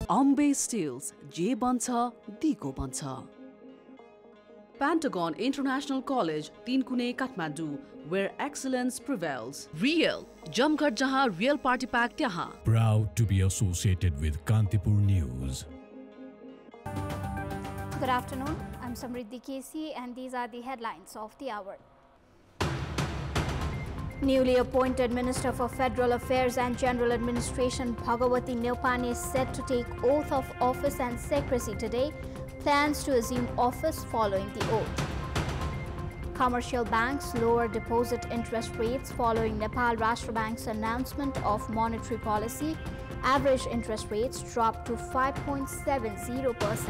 Ambe Steels, J Bancha, Diko Bancha. Pentagon International College, Tinkune, Kathmandu, where excellence prevails. Real, Jamghar jahan real party pack tyahan. Proud to be associated with Kantipur News. Good afternoon, I'm Samriddhi Kesi and these are the headlines of the hour. Newly appointed Minister for Federal Affairs and General Administration Bhagawati Neupane is set to take oath of office and secrecy today. Plans to assume office following the oath. Commercial banks lower deposit interest rates following Nepal Rashtra Bank's announcement of monetary policy. Average interest rates dropped to 5.70%.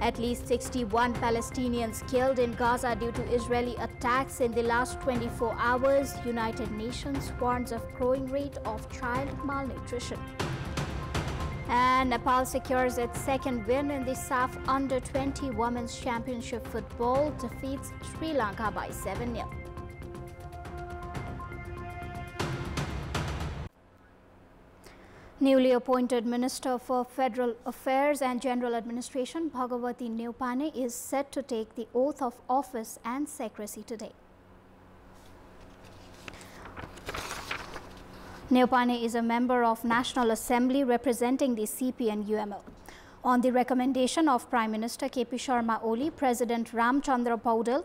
At least 61 Palestinians killed in Gaza due to Israeli attacks in the last 24 hours. United Nations warns of growing rate of child malnutrition. And Nepal secures its second win in the SAF Under-20 Women's Championship Football, defeats Sri Lanka by 7-0. Newly appointed Minister for Federal Affairs and General Administration Bhagawati Neupane is set to take the oath of office and secrecy today. Neupane is a member of National Assembly representing the CP and UML. On the recommendation of Prime Minister KP Sharma Oli, President Ramchandra Paudel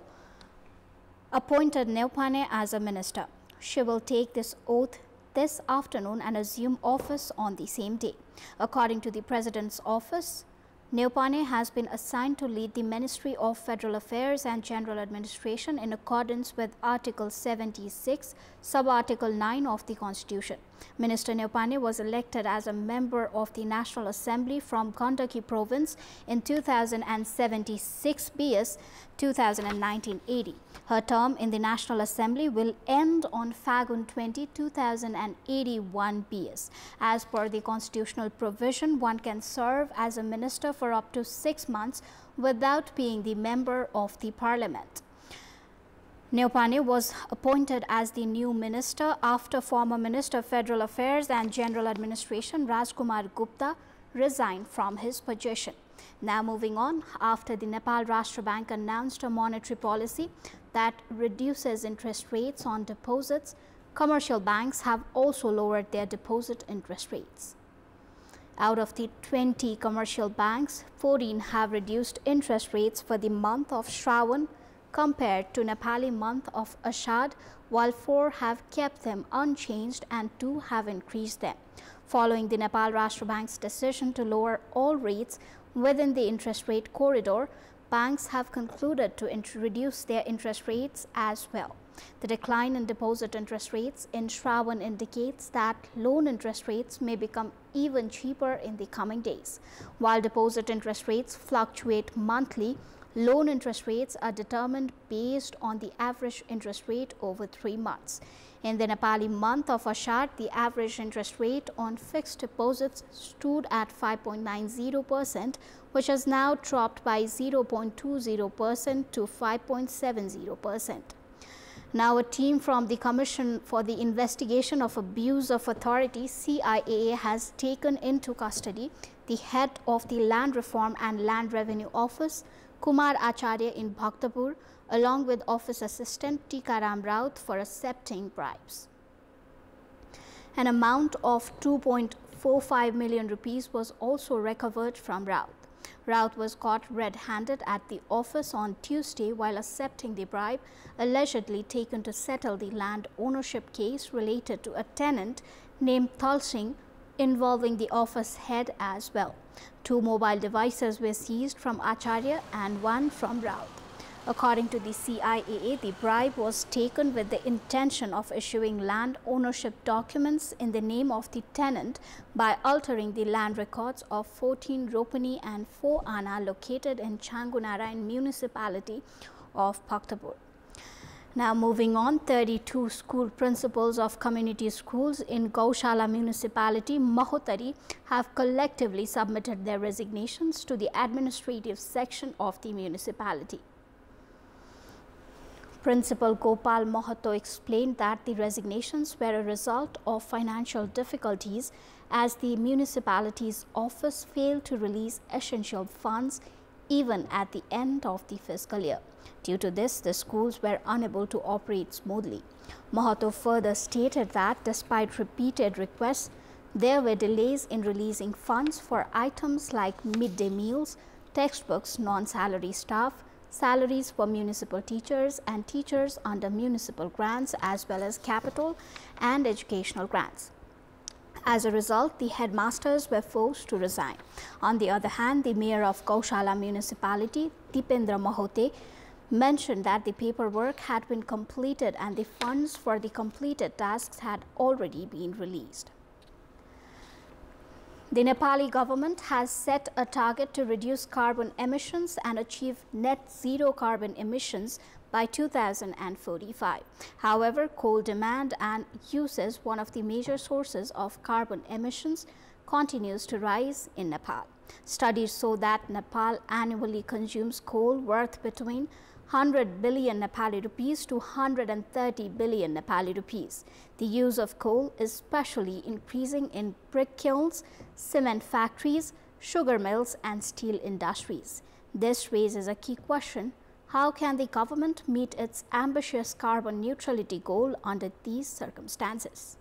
appointed Neupane as a minister. She will take this oath this afternoon and assume office on the same day. According to the President's office, Neupane has been assigned to lead the Ministry of Federal Affairs and General Administration in accordance with Article 76, Sub-Article 9 of the Constitution. Minister Neupane was elected as a member of the National Assembly from Gandaki Province in 2076 BS 2019-80. Her term in the National Assembly will end on Fagun 20, 2081 BS. As per the constitutional provision, one can serve as a minister for up to 6 months without being the member of the parliament. Neupane was appointed as the new minister after former Minister of Federal Affairs and General Administration Rajkumar Gupta resigned from his position. Now moving on, after the Nepal Rashtra Bank announced a monetary policy that reduces interest rates on deposits, commercial banks have also lowered their deposit interest rates. Out of the 20 commercial banks, 14 have reduced interest rates for the month of Shravan compared to Nepali month of Ashad, while 4 have kept them unchanged and 2 have increased them. Following the Nepal Rashtra Bank's decision to lower all rates within the interest rate corridor, banks have concluded to reduce their interest rates as well. The decline in deposit interest rates in Shravan indicates that loan interest rates may become even cheaper in the coming days. While deposit interest rates fluctuate monthly, loan interest rates are determined based on the average interest rate over 3 months. In the Nepali month of Ashad, the average interest rate on fixed deposits stood at 5.90%, which has now dropped by 0.20% to 5.70%. Now, a team from the Commission for the Investigation of Abuse of Authority (CIAA) has taken into custody the head of the Land Reform and Land Revenue Office, Kumar Acharya in Bhaktapur, along with Office Assistant Tikaram Raut for accepting bribes. An amount of 2.45 million rupees was also recovered from Raut. Raut was caught red-handed at the office on Tuesday while accepting the bribe, allegedly taken to settle the land ownership case related to a tenant named Thal Singh, involving the office head as well. 2 mobile devices were seized from Acharya and 1 from Raut. According to the CIAA, the bribe was taken with the intention of issuing land ownership documents in the name of the tenant by altering the land records of 14 Ropani and 4 Ana located in Changunarayan municipality of Bhaktapur. Now moving on, 32 school principals of community schools in Gaushala municipality, Mahotari, have collectively submitted their resignations to the administrative section of the municipality. Principal Gopal Mahato explained that the resignations were a result of financial difficulties as the municipality's office failed to release essential funds even at the end of the fiscal year. Due to this, the schools were unable to operate smoothly. Mahato further stated that despite repeated requests, there were delays in releasing funds for items like midday meals, textbooks, non-salary staff, salaries for municipal teachers and teachers under municipal grants, as well as capital and educational grants. As a result, the headmasters were forced to resign. On the other hand, the mayor of Kaushala municipality, Dipendra Mahote, mentioned that the paperwork had been completed and the funds for the completed tasks had already been released. The Nepali government has set a target to reduce carbon emissions and achieve net zero carbon emissions by 2045. However, coal demand and usage, one of the major sources of carbon emissions, continues to rise in Nepal. Studies show that Nepal annually consumes coal worth between 100 billion Nepali rupees to 130 billion Nepali rupees. The use of coal is especially increasing in brick kilns, cement factories, sugar mills and steel industries. This raises a key question: how can the government meet its ambitious carbon neutrality goal under these circumstances?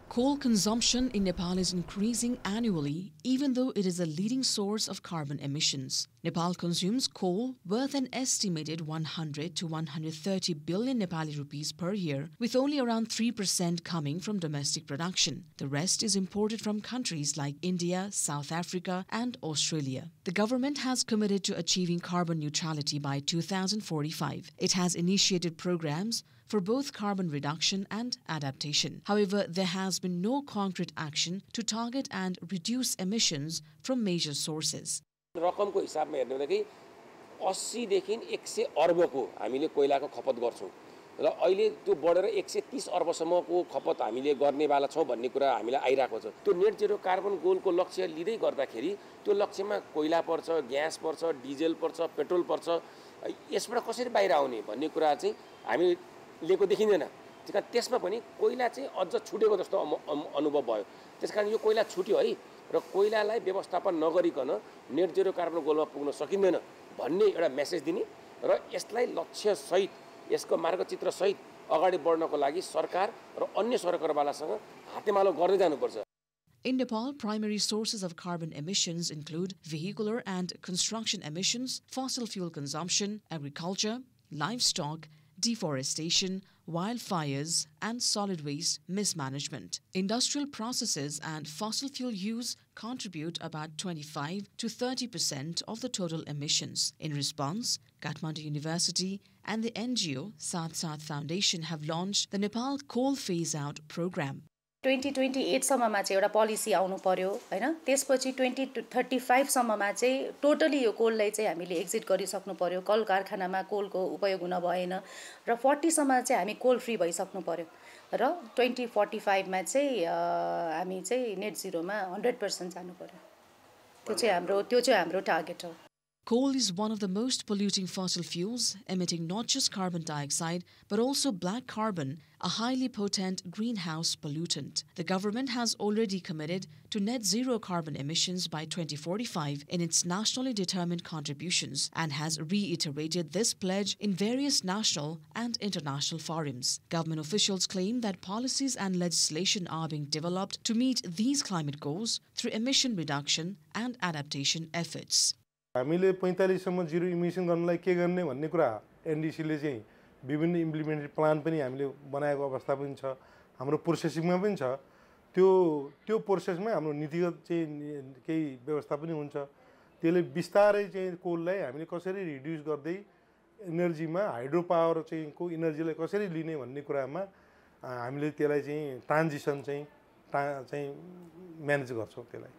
Coal consumption in Nepal is increasing annually, even though it is a leading source of carbon emissions. Nepal consumes coal worth an estimated 100 to 130 billion Nepali rupees per year, with only around 3% coming from domestic production. The rest is imported from countries like India, South Africa, and Australia. The government has committed to achieving carbon neutrality by 2045. It has initiated programs for both carbon reduction and adaptation. However, there has been no concrete action to target and reduce emissions from major sources. रकमको हिसाबमा हेर्ने हो कि 80 देखि 100 अर्बको हामीले कोइलाको खपत गर्छौं र अहिले त्यो बढेर 130 अर्बसम्मको खपत हामीले गर्नेवाला छौं भन्ने कुरा हामीलाई आइराको छ। त्यो नेट जिरो कार्बन गोलको लक्ष्य लिँदै गर्दाखेरि त्यो लक्ष्यमा कोइला पर्छ, ग्यास पर्छ, डिजेल पर्छ, पेट्रोल पर्छ, यसबाट कसरी बाहिर आउने भन्ने कुरा चाहिँ हामी लिएको देखिँदैन। त्यसमा पनि कोइला चाहिँ अझ छुटेको जस्तो अनुभव भयो। त्यसकारण यो कोइला छुट्यो है र कोइलालाई व्यवस्थापन नगरिकन नेट जिरो कार्बन गोलमा पुग्न सकिँदैन भन्ने एउटा मेसेज दिने र यसलाई लक्ष्य सहित यसको मार्गचित्र सहित अगाडि बढ्नको लागि सरकार र अन्य सरकारवालासँग हातेमालो गर्दै जानुपर्छ। In Nepal, primary sources of carbon emissions include vehicular and construction emissions, fossil fuel consumption, agriculture, livestock, deforestation, wildfires, and solid waste mismanagement. Industrial processes and fossil fuel use contribute about 25 to 30% of the total emissions. In response, Kathmandu University and the NGO Saath Saath Foundation have launched the Nepal Coal Phase-Out Program. 2028 सम्ममा चाहिँ एउटा policy आउनु पर्यो हैन, त्यसपछि 2035 सम्ममा चाहिँ totally यो कोललाई चाहिँ हामीले exit गरिसक्नु पर्यो, कल कारखानामा कोलको उपयोग हुन भएन र 40 सम्ममा चाहिँ हामी कोल फ्री भइसक्नु पर्यो र 2045 मा चाहिँ हामी चाहिँ नेट जिरोमा 100% जानु पर्यो। त्यो चाहिँ हाम्रो टार्गेट हो। Coal is one of the most polluting fossil fuels, emitting not just carbon dioxide but also black carbon, a highly potent greenhouse pollutant. The government has already committed to net zero carbon emissions by 2045 in its nationally determined contributions and has reiterated this pledge in various national and international forums. Government officials claim that policies and legislation are being developed to meet these climate goals through emission reduction and adaptation efforts. हामीले 45 सम्म zero emission गर्नलाई के गर्ने भन्ने कुरा NDC ले चाहिँ विभिन्न इम्प्लिमेन्टेड प्लान पनि हामीले बनाएको अवस्था पनि छ, हाम्रो प्रोसेसिङमा पनि छ। त्यो प्रोसेसमा हाम्रो नीतिगत चाहिँ केही व्यवस्था पनि हुन्छ। त्यसले बिस्तारै चाहिँ कोललाई हामीले कसरी रिड्युस गर्दै एनर्जीमा हाइड्रो पावर चाहिँ को एनर्जीलाई कसरी लिने भन्ने कुरामा हामीले त्यसलाई चाहिँ ट्रान्जिसन चाहिँ म्यानेज गर्छौं त्यसलाई।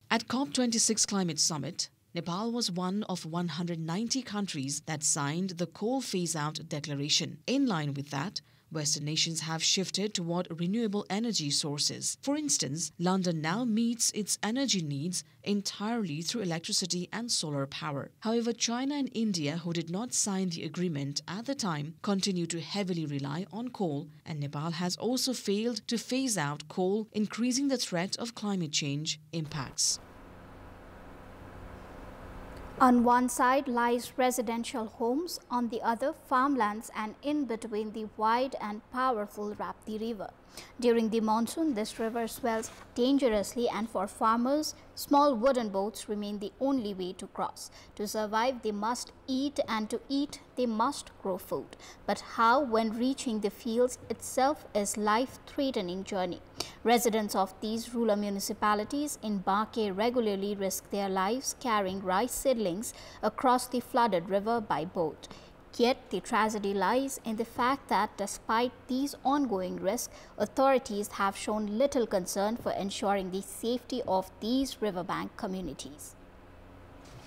At COP26 Climate Summit, Nepal was one of 190 countries that signed the Coal Phase-Out Declaration. In line with that, Western nations have shifted toward renewable energy sources. For instance, London now meets its energy needs entirely through electricity and solar power. However, China and India, who did not sign the agreement at the time, continue to heavily rely on coal, and Nepal has also failed to phase out coal, increasing the threat of climate change impacts. On one side lies residential homes, on the other farmlands, and in between the wide and powerful Rapti River. During the monsoon, this river swells dangerously, and for farmers, small wooden boats remain the only way to cross. To survive, they must eat, and to eat, they must grow food. But how when reaching the fields itself is life-threatening journey? Residents of these rural municipalities in Baake regularly risk their lives carrying rice seedlings across the flooded river by boat. Yet the tragedy lies in the fact that despite these ongoing risks, authorities have shown little concern for ensuring the safety of these riverbank communities.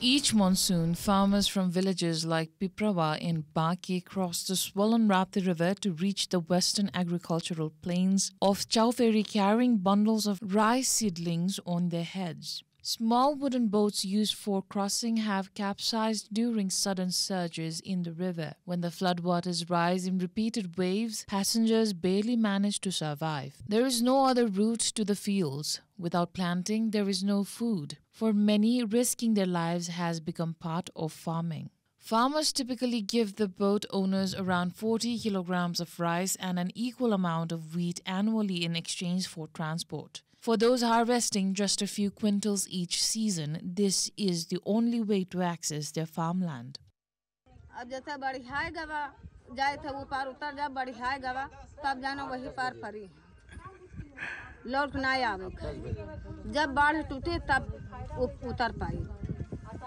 Each monsoon, farmers from villages like Piprawa in Baake cross the swollen Rapti River to reach the western agricultural plains of Chauferi, carrying bundles of rice seedlings on their heads. Small wooden boats used for crossing have capsized during sudden surges in the river. When the floodwaters rise in repeated waves, passengers barely manage to survive. There is no other route to the fields. Without planting, there is no food. For many, risking their lives has become part of farming. Farmers typically give the boat owners around 40 kilograms of rice and an equal amount of wheat annually in exchange for transport. For those harvesting just a few quintals each season, this is the only way to access their farmland.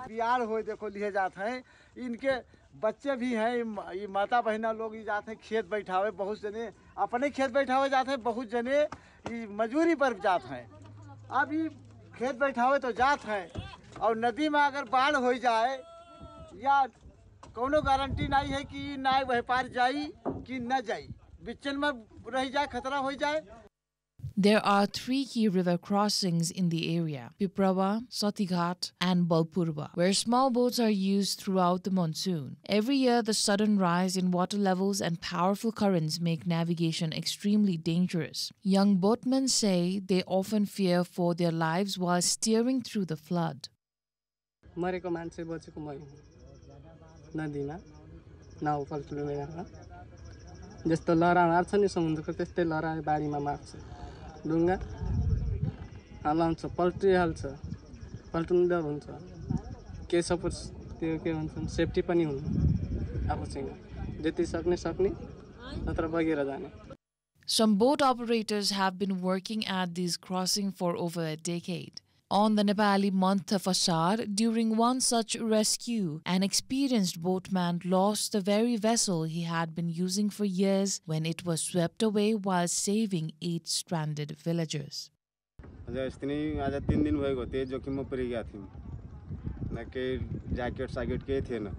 Bihar हो देखो लिए जाते हैं, इनके बच्चे भी हैं, ये माता बहना लोग ये जाते हैं खेत बैठावे, बहुत जने अपने खेत बैठावे जाते हैं, बहुत जने ये मजदूरी पर जाते हैं। अब ये खेत बैठावे तो जाते हैं और नदी में अगर बाढ़ हो जाए या कोनो गारंटी नहीं है कि ना वह पार जाई कि न जाई, बिचन में रह जाए, खतरा हो जाए। There are 3 key river crossings in the area, Piprawa, Satighat and Balpurwa, where small boats are used throughout the monsoon. Every year, the sudden rise in water levels and powerful currents make navigation extremely dangerous. Young boatmen say they often fear for their lives while steering through the flood. मरेको मान्छे बचेको मै नदीमा now पल्टिँदैन जस्तो लहरा मार्छ नि समुद्रको त्यस्तै लहरा बाढीमा मार्छ डुङ्गा हलाउँछ पल्टिहाल्छ पल्टिँदा हुन्छ के सपोज त्यो के भन्छन् सेफ्टी पनि हुनु आफूसँग जति सक्ने नत्र बगेर जाने. Some boat operators have been working at these crossings for over a decade. On the Nepali month of Ashar, during one such rescue, an experienced boatman lost the very vessel he had been using for years when it was swept away while saving 8 stranded villagers. आज 3 दिन भएको त्यो जोखिममा परिरहेका थियौं न के jacket socket केही थिएन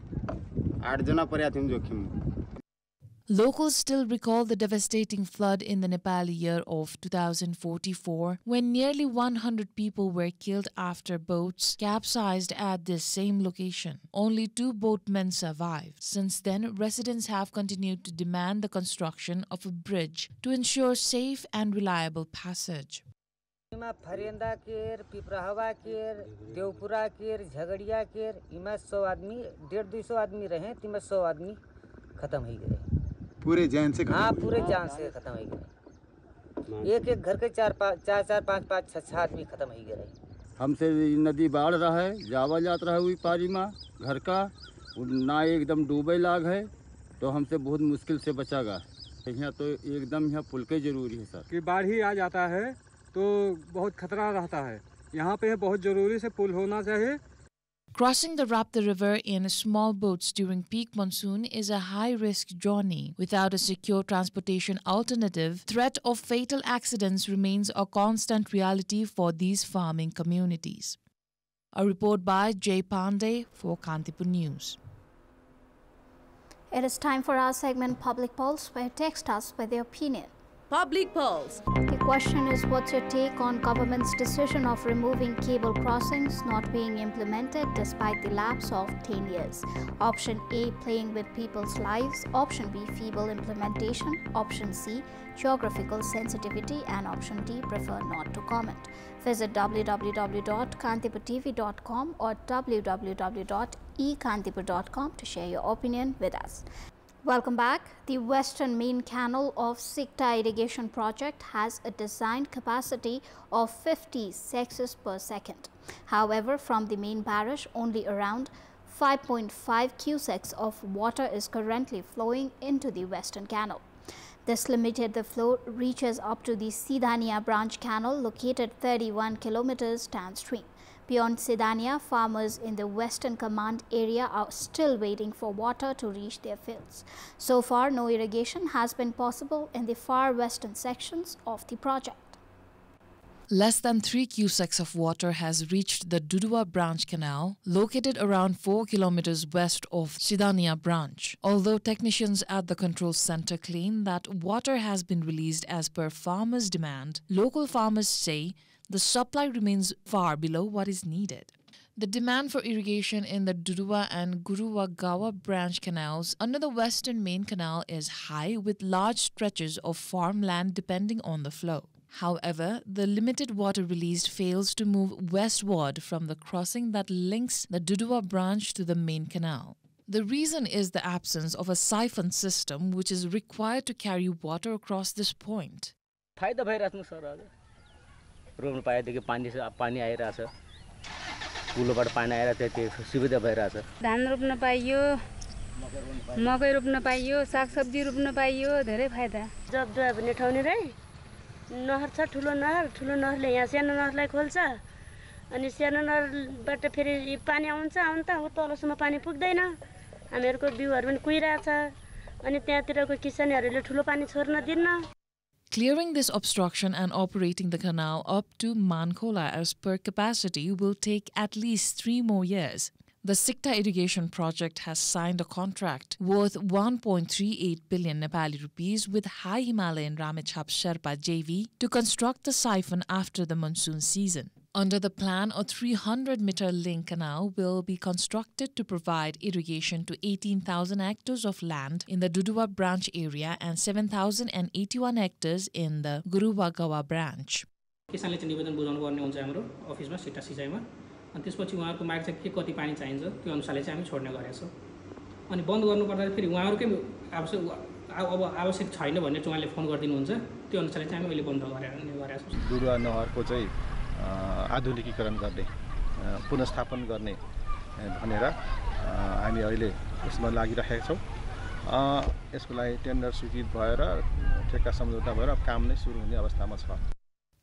8 जना परेका थियौं जोखिममा. Locals still recall the devastating flood in the Nepali year of 2044 when nearly 100 people were killed after boats capsized at this same location. Only 2 boatmen survived. Since then, residents have continued to demand the construction of a bridge to ensure safe and reliable passage. Farinda केर पिपराहवा केर देवपुरा केर झगड़िया केर इमा 100 आदमी 150-200 आदमी रहे तिमा 100 आदमी खत्म हो गए पूरे जान से खत्म. हाँ पूरे जान से खत्म हो गए एक घर के 4 5 6 आदमी खत्म हो गए. हमसे नदी बाढ़ रहा है जावा जात रहा हुई पारी में घर का ना एकदम डूबे लाग है तो हमसे बहुत मुश्किल से बचागा. यहाँ तो एकदम यहाँ पुल के जरूरी है सर कि बाढ़ ही आ जाता है तो बहुत खतरा रहता है. यहाँ पे बहुत जरूरी से पुल होना चाहिए. Crossing the Rapti River in small boats during peak monsoon is a high-risk journey. Without a secure transportation alternative, threat of fatal accidents remains a constant reality for these farming communities. A report by Jay Pandey for Kantipur News. It is time for our segment Public Pulse, where you text us with your opinion. Public Pulse. The question is, what's your take on government's decision of removing cable crossings not being implemented despite the lapse of 10 years? Option A, playing with people's lives. Option B, feeble implementation. Option C, geographical sensitivity. And option D, prefer not to comment. Visit www.kantipurtv.com or www.ekantipur.com to share your opinion with us. Welcome back. The Western Main Canal of Sikta Irrigation Project has a design capacity of 50 cexes per second. However, from the main barrage, only around 5.5 cusecs of water is currently flowing into the Western Canal. This limited the flow reaches up to the Sidania branch canal located 31 kilometers downstream. Beyond Sidania, farmers in the Western Command area are still waiting for water to reach their fields. So far, no irrigation has been possible in the far western sections of the project. Less than 3 cusecs of water has reached the Dudua branch canal, located around 4 kilometers west of Sidania branch. Although technicians at the control center claim that water has been released as per farmers' demand, local farmers say the supply remains far below what is needed. The demand for irrigation in the Dudua and Guruwagawa branch canals under the Western Main Canal is high, with large stretches of farmland depending on the flow. However, the limited water released fails to move westward from the crossing that links the Dudua branch to the main canal. The reason is the absence of a siphon system which is required to carry water across this point. रोप्नु पाएदेखि पानी आइरहेछ कुलोबाट पानी आइरहेछ त्यो सुविधा भइरहेछ धान रोप्न पाइयो मकै रोप्न पाइयो सागसब्जी रोप्न पाइयो धेरै फाइदा जब दुआ भन्ने ठाउँ नि रे नहर छ ठुलो नहरले यहाँ सानो नहरलाई खोल्छ अनि सानो नहरबाट फेरि पानी आउँछ त उ तलसम्म पानी पुग्दैन हामीहरुको बिउहरु पनि कुइराछ अनि त्यहाँतिरको किसानहरुले ठुलो पानी छोड्न दिन्न. Clearing this obstruction and operating the canal up to Mankola as per capacity will take at least 3 more years. The Sikta irrigation project has signed a contract worth 1.38 billion Nepali rupees with High Himalayan Ramechhap Sherpa JV to construct the siphon after the monsoon season. Under the plan, a 300-meter link canal will be constructed to provide irrigation to 18,000 hectares of land in the Dudua branch area and 7,081 hectares in the Guruwagawa branch. किसानले चाहिँ निवेदन बुझाउनु पर्ने हुन्छ हाम्रो अफिसमा सिटा सिँचाइमा अनि त्यसपछि उहाँहरुको माग चाहिँ के कति पानी चाहिन्छ त्यो अनुसारले चाहिँ हामी छोड्ने गरेछौं अनि बन्द गर्नु पर्दा फेरि उहाँहरुकै आवश्यक छैन भन्ने उहाँले फोन गरिदिनुहुन्छ त्यो अनुसारले चाहिँ हामी अहिले बन्द गरेछौं. दुरुवा नहरको चाहिँ आधुनिकीकरण गर्ने पुनर्स्थापन गर्ने भनेर हामी अहिले यसमा लागिरहेका छौं. यसको लागि टेन्डर स्वीकृत भएर ठेक्का सम्झौता भएर काम नै सुरु हुने अवस्थामा छ.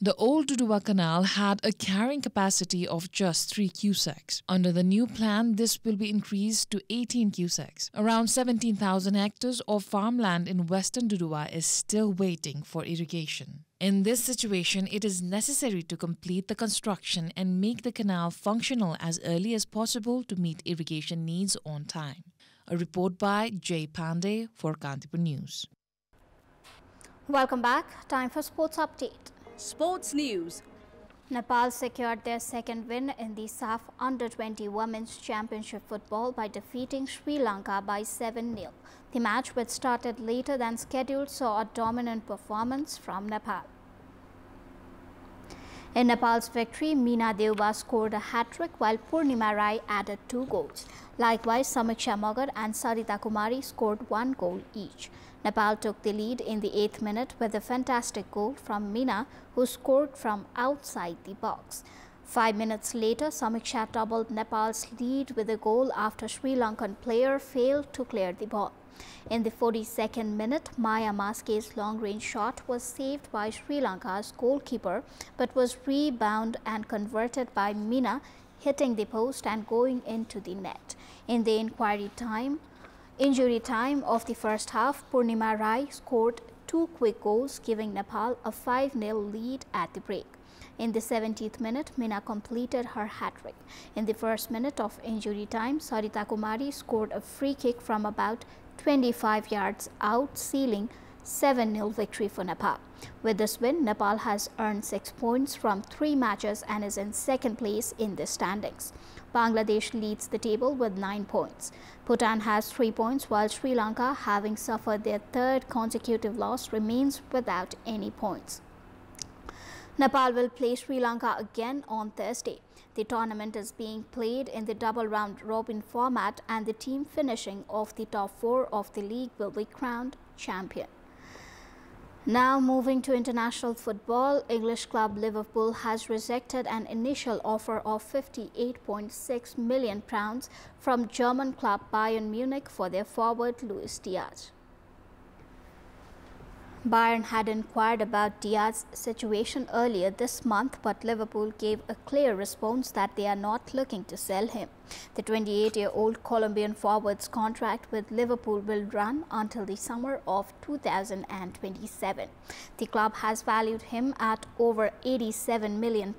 The old Dudua Canal had a carrying capacity of just 3 cusecs. Under the new plan, this will be increased to 18 cusecs. Around 17,000 hectares of farmland in western Dudua is still waiting for irrigation. In this situation, it is necessary to complete the construction and make the canal functional as early as possible to meet irrigation needs on time. A report by Jay Pandey for Kantipur News. Welcome back. Time for sports update. Sports news. Nepal secured their second win in the SAF Under-20 Women's Championship football by defeating Sri Lanka by 7-0. The match, which started later than scheduled, saw a dominant performance from Nepal. In Nepal's victory, Meena Deuba scored a hat-trick while Purnima Rai added 2 goals. Likewise, Samiksha Magar and Sarita Kumari scored 1 goal each. Nepal took the lead in the 8th minute with a fantastic goal from Meena, who scored from outside the box. 5 minutes later, Samiksha doubled Nepal's lead with a goal after Sri Lankan player failed to clear the ball. In the 42nd minute, Maya Maske's long-range shot was saved by Sri Lanka's goalkeeper but was rebounded and converted by Meena, hitting the post and going into the net. In the injury time of the first half, Purnima Rai scored 2 quick goals, giving Nepal a 5-0 lead at the break. In the 70th minute, Meena completed her hat-trick. In the first minute of injury time, Sarita Kumari scored a free kick from about 25 yards out, sealing 7-0 victory for Nepal. With this win, Nepal has earned 6 points from 3 matches and is in second place in the standings. Bangladesh leads the table with 9 points. Bhutan has 3 points, while Sri Lanka, having suffered their third consecutive loss, remains without any points. Nepal will play Sri Lanka again on Thursday. The tournament is being played in the double round robin format, and the team finishing off the top 4 of the league will be crowned champion. Now moving to international football, English club Liverpool has rejected an initial offer of £58.6 million from German club Bayern Munich for their forward Luis Diaz. Bayern had inquired about Diaz's situation earlier this month, but Liverpool gave a clear response that they are not looking to sell him. The 28-year-old Colombian forward's contract with Liverpool will run until the summer of 2027. The club has valued him at over £87 million,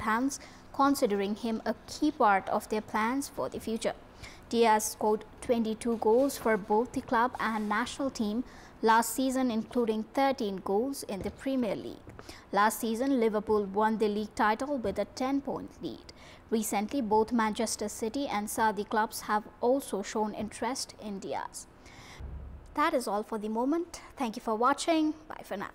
considering him a key part of their plans for the future. Diaz scored 22 goals for both the club and national team last season, including 13 goals in the Premier League. Last season, Liverpool won the league title with a 10-point lead. Recently, both Manchester City and Saudi clubs have also shown interest in Diaz. That is all for the moment. Thank you for watching. Bye for now.